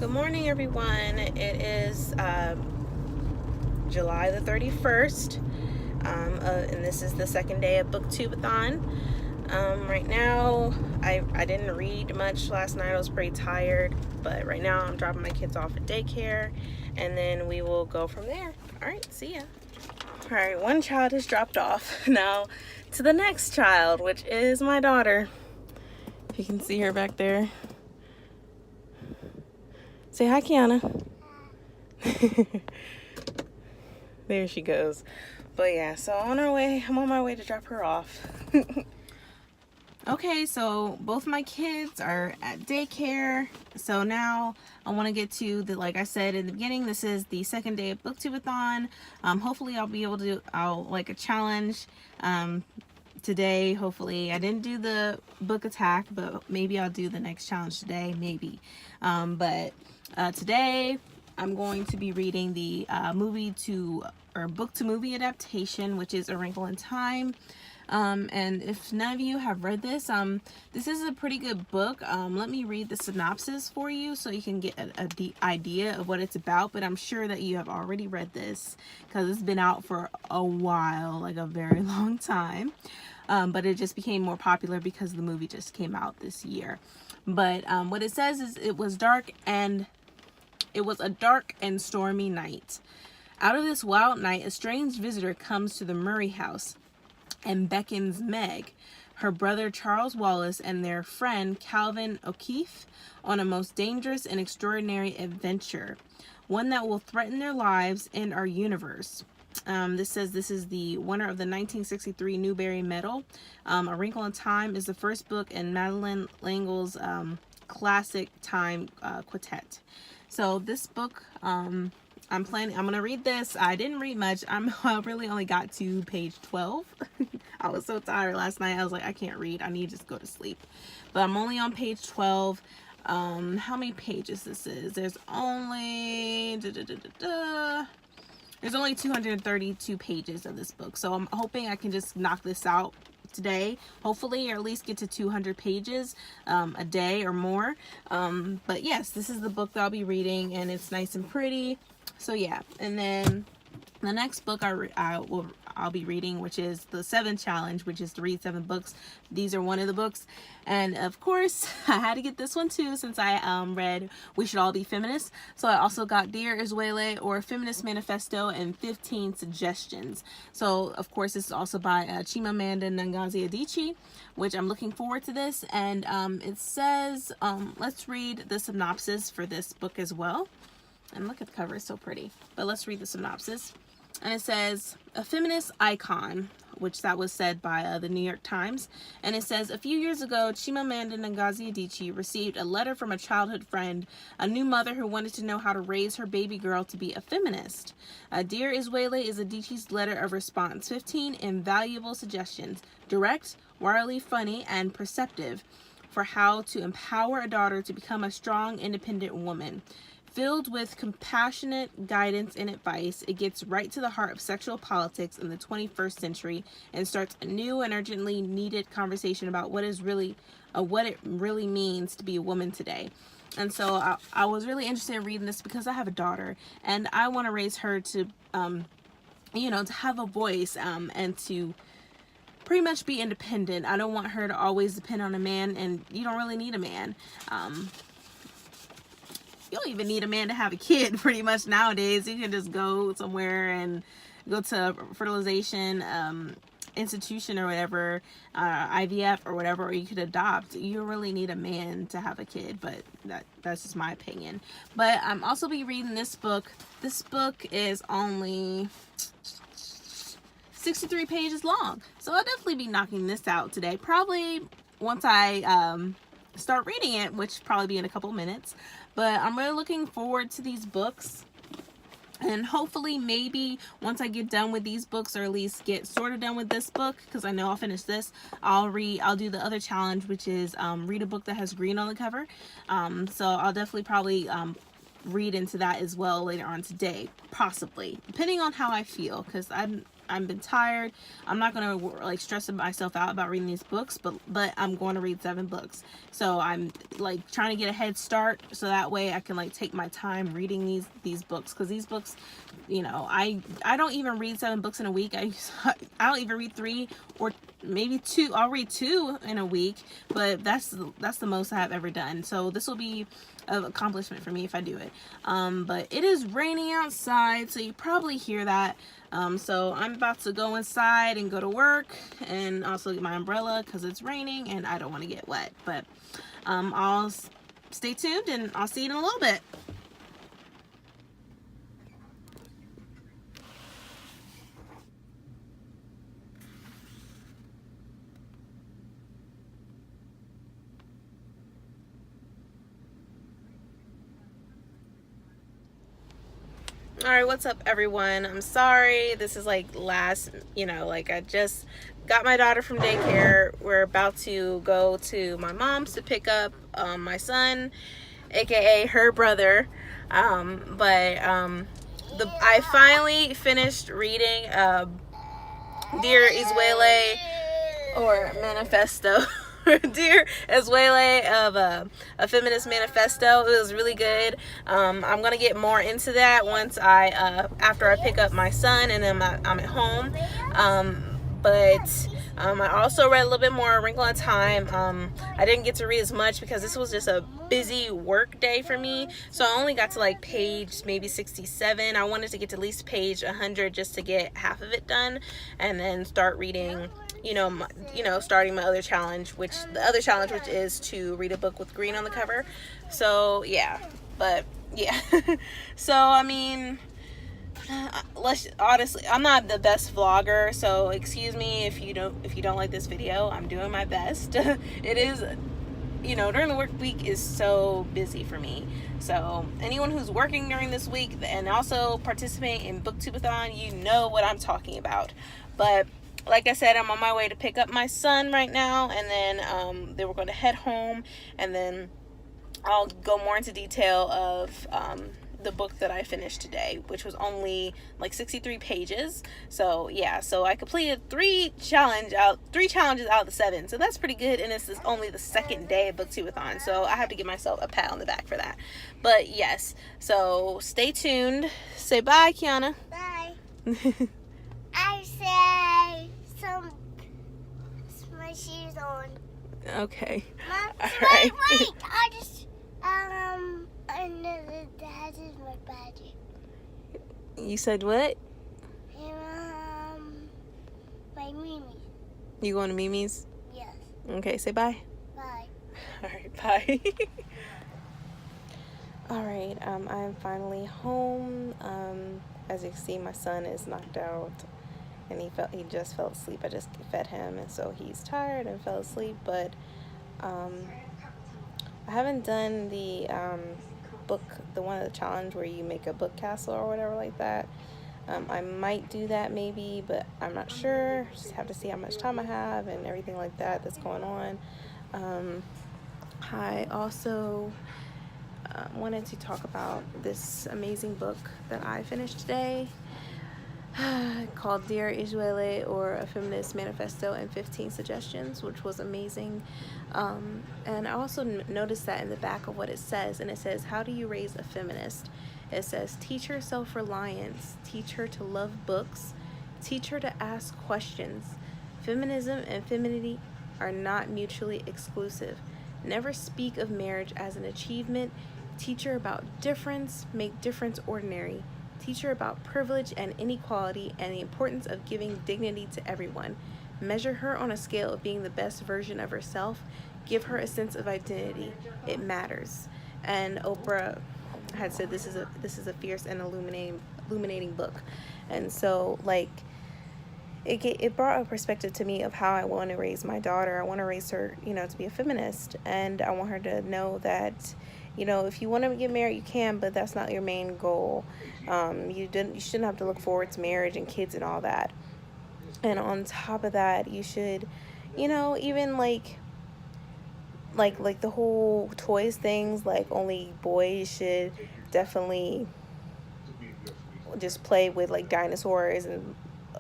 Good morning, everyone. It is July the 31st, and this is the second day of Booktube-A-Thon. Right now, I didn't read much last night. I was pretty tired, but right now I'm dropping my kids off at daycare, and then we will go from there. All right, see ya. All right, one child is dropped off. Now to the next child, which is my daughter. If you can see her back there. Say hi, Kiana. There she goes. But yeah, so I'm on my way to drop her off. Okay, so both my kids are at daycare. So now I want to get to like I said in the beginning, this is the second day of Booktube-A-Thon. Hopefully I'll be able to, like a challenge today. Hopefully I didn't do the book attack, but maybe I'll do the next challenge today, maybe. Today I'm going to be reading the book to movie adaptation, which is A Wrinkle in Time. And if none of you have read this, this is a pretty good book. Let me read the synopsis for you so you can get the idea of what it's about, but I'm sure that you have already read this because it's been out for a while, like a very long time. But it just became more popular because the movie just came out this year. But what it says is it was a dark and stormy night. Out of this wild night, a strange visitor comes to the Murray house and beckons Meg, her brother Charles Wallace, and their friend Calvin O'Keefe on a most dangerous and extraordinary adventure, one that will threaten their lives and our universe. This says this is the winner of the 1963 Newbery Medal. A Wrinkle in Time is the first book in Madeleine L'Engle's classic time quartet. So this book, I'm going to read this. I didn't read much. I really only got to page 12. I was so tired last night. I was like, I can't read. I need to just go to sleep. But I'm only on page 12. How many pages this is? There's only 232 pages of this book. So I'm hoping I can just knock this out today, hopefully, or at least get to 200 pages a day or more. But yes, this is the book that I'll be reading, and it's nice and pretty. So yeah, and then the next book I'll be reading, which is the 7th challenge, which is to read 7 books. These are one of the books, and of course I had to get this one too since I read We Should All Be Feminists. So I also got Dear Iswele, or Feminist Manifesto and 15 Suggestions. So of course this is also by Chimamanda Ngozi Adichie, which I'm looking forward to this. And it says, let's read the synopsis for this book as well. And look at the cover, it's so pretty. But let's read the synopsis. And it says, a feminist icon, which that was said by the New York Times. And it says, a few years ago, Chimamanda Ngozi Adichie received a letter from a childhood friend, a new mother who wanted to know how to raise her baby girl to be a feminist. Dear Iswele is Adichie's letter of response. 15 invaluable suggestions, direct, wryly funny, and perceptive, for how to empower a daughter to become a strong, independent woman. Filled with compassionate guidance and advice, it gets right to the heart of sexual politics in the 21st century and starts a new and urgently needed conversation about what it really means to be a woman today. And so I was really interested in reading this because I have a daughter and I want to raise her to, to have a voice and to pretty much be independent. I don't want her to always depend on a man, and you don't really need a man. You don't even need a man to have a kid pretty much nowadays. You can just go somewhere and go to a fertilization institution or whatever, IVF or whatever, or you could adopt. You don't really need a man to have a kid, but that's just my opinion. But I'm also be reading this book. This book is only 63 pages long. So I'll definitely be knocking this out today. Probably once I start reading it, which probably be in a couple minutes. But I'm really looking forward to these books, and hopefully maybe once I get done with these books, or at least get sort of done with this book, because I know I'll finish this, I'll do the other challenge, which is read a book that has green on the cover. So I'll definitely probably read into that as well later on today, possibly, depending on how I feel, because I I've been tired. I'm not gonna like stress myself out about reading these books, but I'm going to read 7 books. So I'm like trying to get a head start, so that way I can like take my time reading these books, because these books, you know, I don't even read 7 books in a week. I don't even read 3 or maybe 2. I'll read 2 in a week, but that's the most I have ever done. So this will be an accomplishment for me if I do it. But it is raining outside, so you probably hear that. So I'm about to go inside and go to work, and also get my umbrella because it's raining and I don't want to get wet. But I'll stay tuned, and I'll see you in a little bit. Alright, what's up everyone? I'm sorry, this is like last, you know, like I just got my daughter from daycare. We're about to go to my mom's to pick up my son, aka her brother. I finally finished reading Dear Isuele, or Manifesto. Dear Isuele of a Feminist Manifesto. It was really good. I'm gonna get more into that once after I pick up my son and then I'm at home. I also read a little bit more Wrinkle in Time. I didn't get to read as much because this was just a busy work day for me, so I only got to like page maybe 67. I wanted to get to at least page 100 just to get half of it done, and then start reading, starting my other challenge, which is to read a book with green on the cover. So yeah, so I mean, honestly, I'm not the best vlogger, so excuse me if you don't like this video. I'm doing my best. It is, during the work week is so busy for me. So anyone who's working during this week and also participating in Booktube-A-Thon, you know what I'm talking about. But like I said, I'm on my way to pick up my son right now, and then we're going to head home, and then I'll go more into detail of the book that I finished today, which was only like 63 pages. So yeah, so I completed 3 challenges out of the 7, so that's pretty good, and this is only the 2nd day of Booktube-A-Thon, so I have to give myself a pat on the back for that. But yes, so stay tuned. Say bye, Kiana. Bye. I say my shoes on. Okay. Mom, All wait, right. I just that is my badge. You said what? My Mimi. You going to Mimi's? Yes. Okay, say bye. Bye. All right, bye. All right, I'm finally home. As you can see, my son is knocked out, and he just fell asleep. I just fed him, and so he's tired and fell asleep. But I haven't done the the one of the challenge where you make a book castle or whatever like that. I might do that maybe, but I'm not sure. Just have to see how much time I have and everything like that that's going on. I also wanted to talk about this amazing book that I finished today called Dear Isuele, or A Feminist Manifesto and 15 Suggestions, which was amazing. And I also noticed that in the back of what it says, and it says, how do you raise a feminist? It says, teach her self-reliance, teach her to love books, teach her to ask questions. Feminism and femininity are not mutually exclusive. Never speak of marriage as an achievement. Teach her about difference, make difference ordinary. Teach her about privilege and inequality and the importance of giving dignity to everyone. Measure her on a scale of being the best version of herself. Give her a sense of identity. It matters. And Oprah had said this is a fierce and illuminating book. And so like it brought a perspective to me of how I want to raise my daughter. I want to raise her, to be a feminist, and I want her to know that, if you want to get married, you can, but that's not your main goal. You shouldn't have to look forward to marriage and kids and all that. And on top of that, you should, even like the whole toys things, like only boys should definitely just play with like dinosaurs and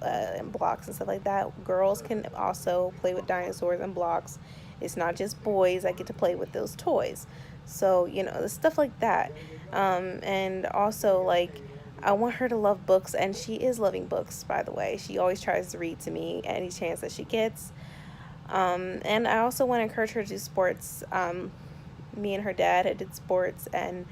and blocks and stuff like that. Girls can also play with dinosaurs and blocks. It's not just boys that get to play with those toys. So, you know, stuff like that. And also, like, I want her to love books, and she is loving books, by the way. She always tries to read to me any chance that she gets. And I also want to encourage her to do sports. Me and her dad had did sports, and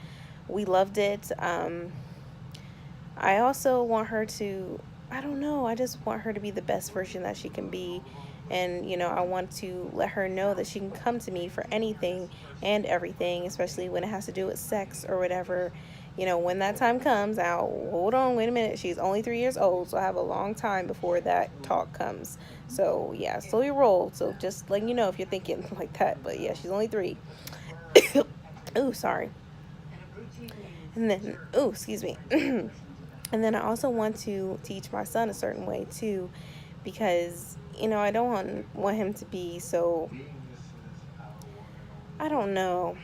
we loved it. I also want her to, I don't know, I just want her to be the best version that she can be. And, you know, I want to let her know that she can come to me for anything and everything, especially when it has to do with sex or whatever. You know, when that time comes, now, hold on, wait a minute. She's only 3 years old, so I have a long time before that talk comes. So, yeah, slowly roll. So, just letting you know if you're thinking like that. But, yeah, she's only 3. Ooh, sorry. And then, ooh, excuse me. And then I also want to teach my son a certain way, too, because, you know, I don't want him to be so, I don't know.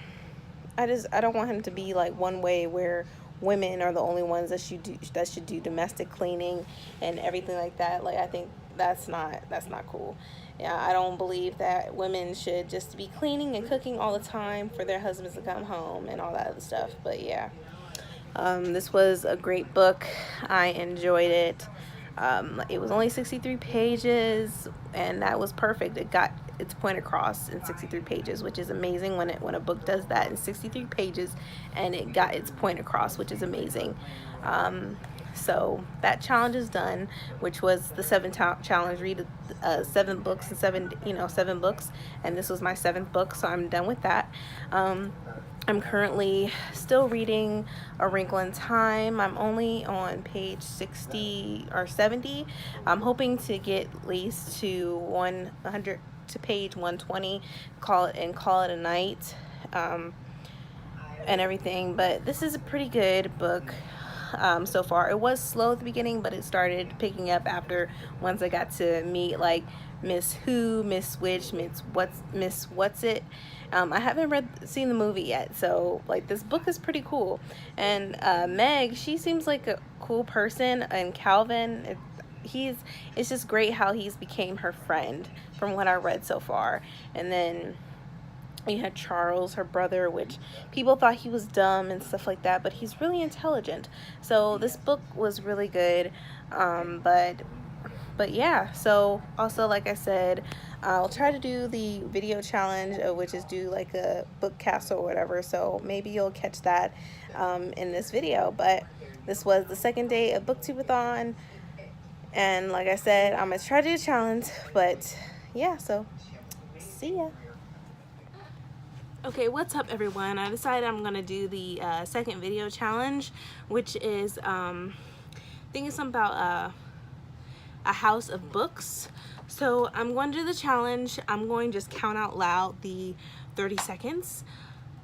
I don't want him to be like one way where women are the only ones that should do domestic cleaning and everything like that. Like, I think that's not cool. Yeah, I don't believe that women should just be cleaning and cooking all the time for their husbands to come home and all that other stuff. But yeah, this was a great book. I enjoyed it. It was only 63 pages, and that was perfect. It got its point across in 63 pages, which is amazing when a book does that in 63 pages, and it got its point across, which is amazing. So that challenge is done, which was the 7 challenge. Read 7 books in 7 books, and this was my 7th book, so I'm done with that. I'm currently still reading A Wrinkle in Time. I'm only on page 60 or 70. I'm hoping to get at least to 100 to page 120, call it a night, and everything. But this is a pretty good book. So far. It was slow at the beginning, but it started picking up after once I got to meet like Miss Who, Miss Which, Miss What's It. I haven't seen the movie yet, so like this book is pretty cool. And Meg, she seems like a cool person, and Calvin, it's just great how he's became her friend from what I read so far. And then you had Charles, her brother, which people thought he was dumb and stuff like that, but he's really intelligent. So this book was really good. But yeah, so also, like I said, I'll try to do the video challenge, which is do like a book castle or whatever. So maybe you'll catch that in this video. But this was the 2nd day of Booktube-A-Thon. And like I said, I'm going to try to do a challenge. But yeah, so see ya. Okay, what's up everyone? I decided I'm gonna do the 2nd video challenge, which is thinking something about a house of books. So I'm going to do the challenge. I'm going to just count out loud the 30 seconds.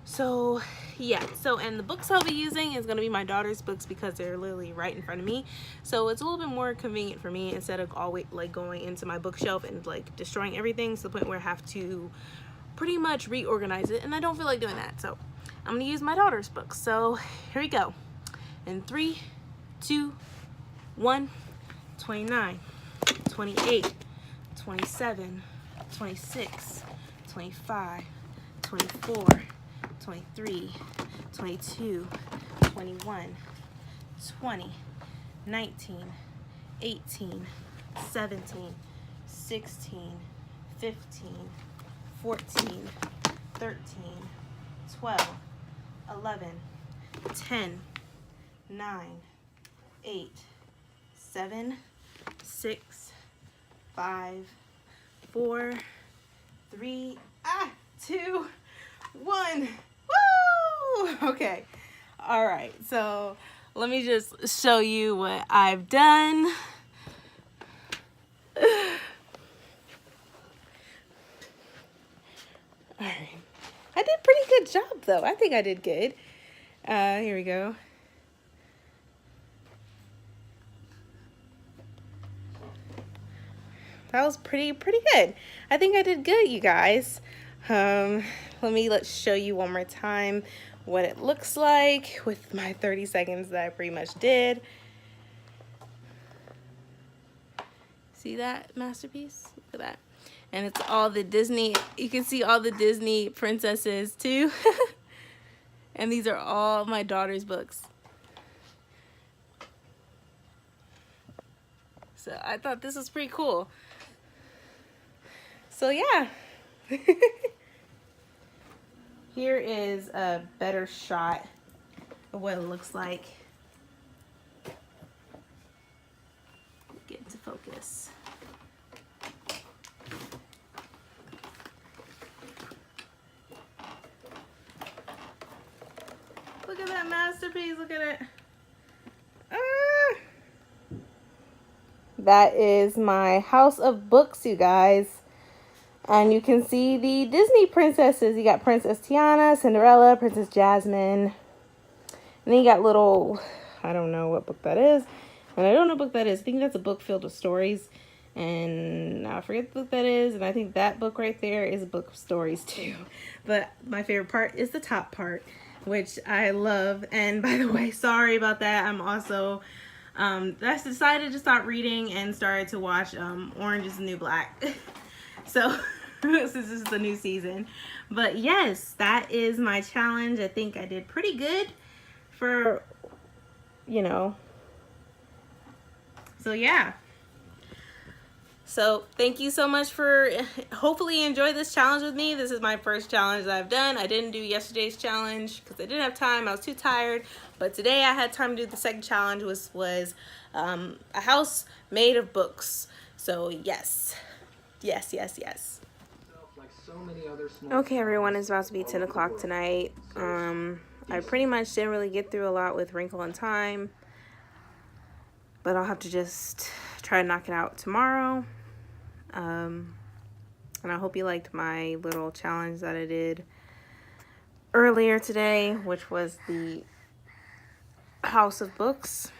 So yeah, and the books I'll be using is gonna be my daughter's books because they're literally right in front of me. So it's a little bit more convenient for me instead of always like going into my bookshelf and like destroying everything to the point where I have to pretty much reorganize it, and I don't feel like doing that. So I'm gonna use my daughter's books. So here we go. In 3, 2, 1, 29, 28, 27, 26, 25, 24, 23, 22, 21, 20, 19, 18, 17, 16, 15, 14, 13, 12, 11, 10, 9, 8, 7, 6, 5, 4, 3, 2, 1. Woo! Okay. All right. So let me just show you what I've done. Alright. I did a pretty good job though. I think I did good. Here we go. That was pretty good. I think I did good, you guys. Let's show you one more time what it looks like with my 30 seconds that I pretty much did. See that masterpiece? Look at that. And it's all the Disney, you can see all the Disney princesses too. And these are all my daughter's books. So I thought this was pretty cool. So yeah. Here is a better shot of what it looks like. Get into focus. Look at that masterpiece, look at it. Ah! That is my house of books, you guys. And you can see the Disney princesses. You got Princess Tiana, Cinderella, Princess Jasmine. And then you got little, I don't know what book that is. And I don't know what book that is. I think that's a book filled with stories. And I forget the book that is. And I think that book right there is a book of stories too. But my favorite part is the top part, which I love. And by the way, sorry about that. I'm also, I decided to stop reading and started to watch Orange is the New Black. So, since this is the new season. But yes, that is my challenge. I think I did pretty good for, you know. So yeah. So thank you so much for, hopefully you enjoyed this challenge with me. This is my first challenge that I've done. I didn't do yesterday's challenge because I didn't have time. I was too tired. But today I had time to do the second challenge, which was a house made of books. So yes. Yes, yes, yes. Okay, everyone, it's about to be 10 o'clock tonight. I pretty much didn't really get through a lot with Wrinkle in Time, but I'll have to just try to knock it out tomorrow. And I hope you liked my little challenge that I did earlier today, which was the House of Books.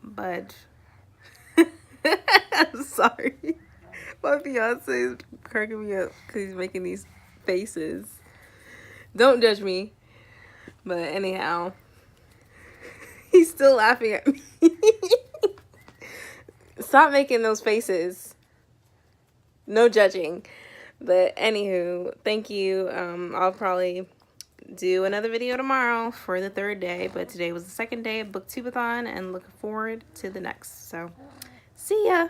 But I'm sorry. My fiance is cracking me up because he's making these faces. Don't judge me. But anyhow, he's still laughing at me. Stop making those faces. No judging. But anywho, thank you. I'll probably do another video tomorrow for the third day. But today was the second day of Booktube-A-Thon and looking forward to the next. So, see ya.